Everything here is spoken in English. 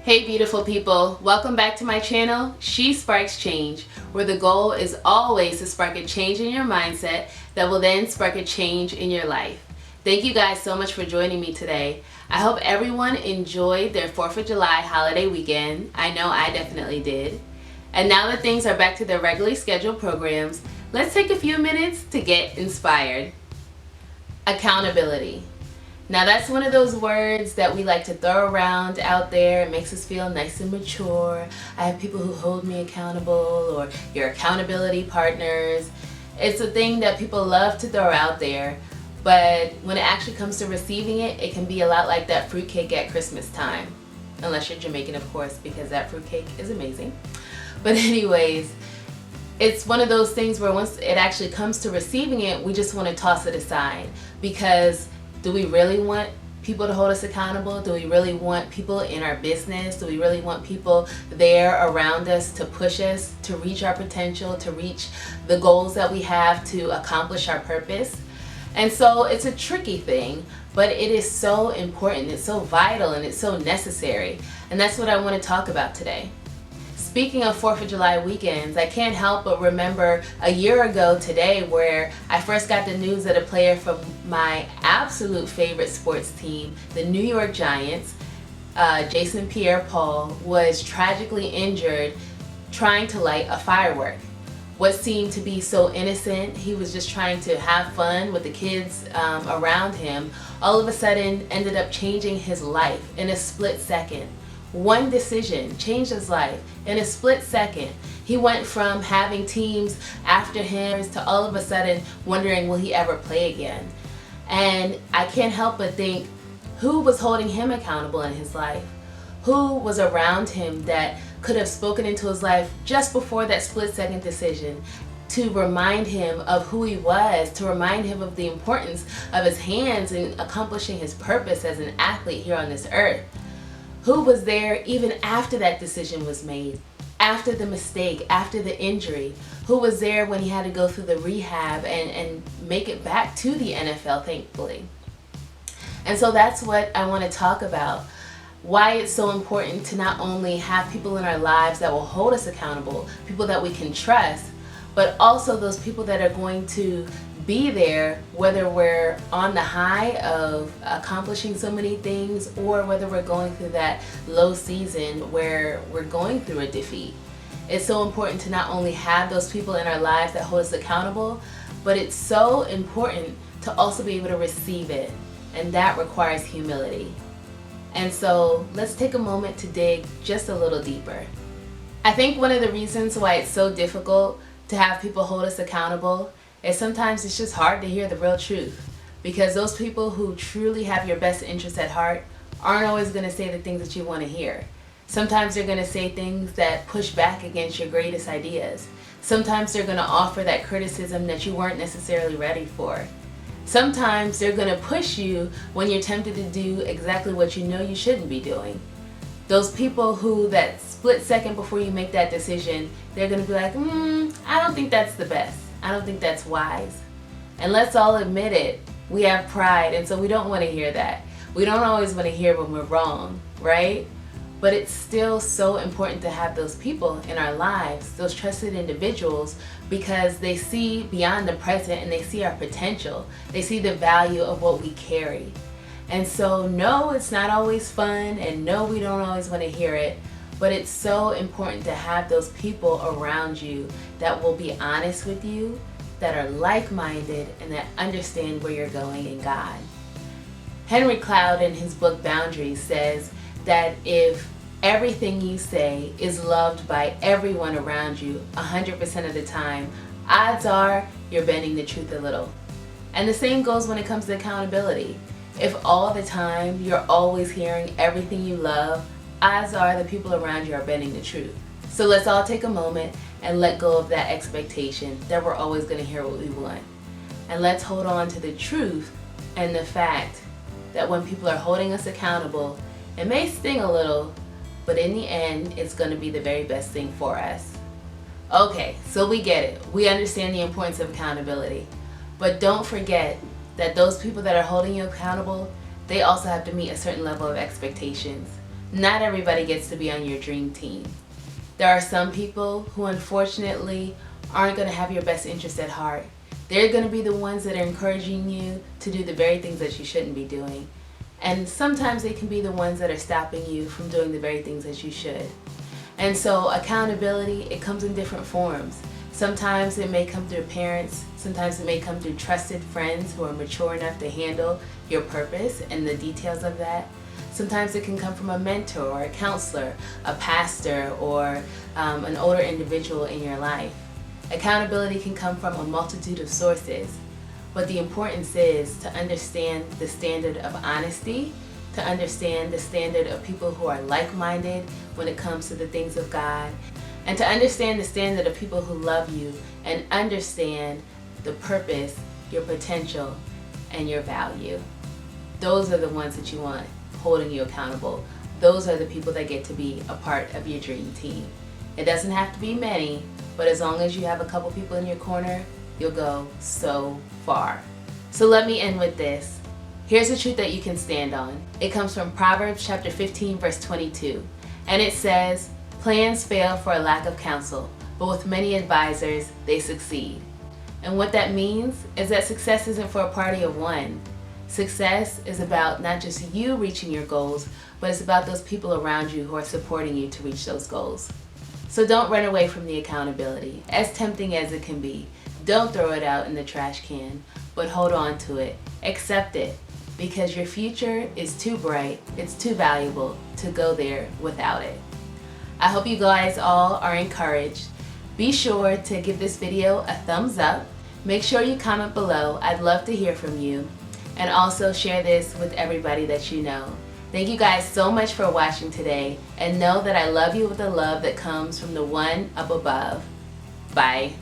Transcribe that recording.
Hey beautiful people, welcome back to my channel, She Sparks Change, where the goal is always to spark a change in your mindset that will then spark a change in your life. Thank you guys so much for joining me today. I hope everyone enjoyed their 4th of July holiday weekend. I know I definitely did. And now that things are back to their regularly scheduled programs, let's take a few minutes to get inspired. Accountability. Now that's one of those words that we like to throw around out there. It makes us feel nice and mature. I have people who hold me accountable, or your accountability partners. It's a thing that people love to throw out there, but when it actually comes to receiving it, it can be a lot like that fruitcake at Christmas time. Unless you're Jamaican, of course, because that fruitcake is amazing. But anyways, it's one of those things where once it actually comes to receiving it, we just want to toss it aside. Because do we really want people to hold us accountable? Do we really want people in our business? Do we really want people there around us to push us to reach our potential, to reach the goals that we have to accomplish our purpose? And so it's a tricky thing, but it is so important, it's so vital, and it's so necessary. And that's what I want to talk about today. Speaking of 4th of July weekends, I can't help but remember a year ago today where I first got the news that a player from my absolute favorite sports team, the New York Giants, Jason Pierre-Paul, was tragically injured trying to light a firework. What seemed to be so innocent, he was just trying to have fun with the kids around him, all of a sudden ended up changing his life in a split second. One decision changed his life in a split second. He went from having teams after him to all of a sudden wondering, will he ever play again? And I can't help but think, who was holding him accountable in his life? Who was around him that could have spoken into his life just before that split second decision to remind him of who he was, to remind him of the importance of his hands in accomplishing his purpose as an athlete here on this earth? Who was there even after that decision was made, after the mistake, after the injury? Who was there when he had to go through the rehab and make it back to the NFL, thankfully? And so that's what I want to talk about. Why it's so important to not only have people in our lives that will hold us accountable, people that we can trust, but also those people that are going to be there whether we're on the high of accomplishing so many things or whether we're going through that low season where we're going through a defeat. It's so important to not only have those people in our lives that hold us accountable, but it's so important to also be able to receive it, and that requires humility. And so let's take a moment to dig just a little deeper. I think one of the reasons why it's so difficult to have people hold us accountable is sometimes it's just hard to hear the real truth, because those people who truly have your best interest at heart aren't always going to say the things that you want to hear. Sometimes they're going to say things that push back against your greatest ideas. Sometimes they're going to offer that criticism that you weren't necessarily ready for. Sometimes they're going to push you when you're tempted to do exactly what you know you shouldn't be doing. Those people who that split second before you make that decision, they're going to be like, I don't think that's the best. I don't think that's wise. And let's all admit it, we have pride, and so we don't want to hear that. We don't always want to hear when we're wrong, right? But it's still so important to have those people in our lives, those trusted individuals, because they see beyond the present and they see our potential. They see the value of what we carry. And so no, it's not always fun, and no, we don't always want to hear it. But it's so important to have those people around you that will be honest with you, that are like-minded, and that understand where you're going in God. Henry Cloud, in his book Boundaries, says that if everything you say is loved by everyone around you 100% of the time, odds are you're bending the truth a little. And the same goes when it comes to accountability. If all the time you're always hearing everything you love, odds are the people around you are bending the truth. So let's all take a moment and let go of that expectation that we're always going to hear what we want. And let's hold on to the truth and the fact that when people are holding us accountable, it may sting a little, but in the end, it's going to be the very best thing for us. Okay, so we get it. We understand the importance of accountability. But don't forget that those people that are holding you accountable, they also have to meet a certain level of expectations. Not everybody gets to be on your dream team. There are some people who unfortunately aren't going to have your best interest at heart. They're going to be the ones that are encouraging you to do the very things that you shouldn't be doing. And sometimes they can be the ones that are stopping you from doing the very things that you should. And so accountability, it comes in different forms. Sometimes it may come through parents, sometimes it may come through trusted friends who are mature enough to handle your purpose and the details of that. Sometimes it can come from a mentor or a counselor, a pastor, or an older individual in your life. Accountability can come from a multitude of sources, but the importance is to understand the standard of honesty, to understand the standard of people who are like-minded when it comes to the things of God, and to understand the standard of people who love you and understand the purpose, your potential, and your value. Those are the ones that you want holding you accountable. Those are the people that get to be a part of your dream team. It doesn't have to be many, but as long as you have a couple people in your corner, you'll go so far. So let me end with this. Here's a truth that you can stand on. It comes from Proverbs chapter 15, verse 22. And it says, "Plans fail for a lack of counsel, but with many advisors, they succeed." And what that means is that success isn't for a party of one. Success is about not just you reaching your goals, but it's about those people around you who are supporting you to reach those goals. So don't run away from the accountability, as tempting as it can be. Don't throw it out in the trash can, but hold on to it. Accept it, because your future is too bright, it's too valuable to go there without it. I hope you guys all are encouraged. Be sure to give this video a thumbs up. Make sure you comment below. I'd love to hear from you. And also share this with everybody that you know. Thank you guys so much for watching today, and know that I love you with the love that comes from the one up above. Bye.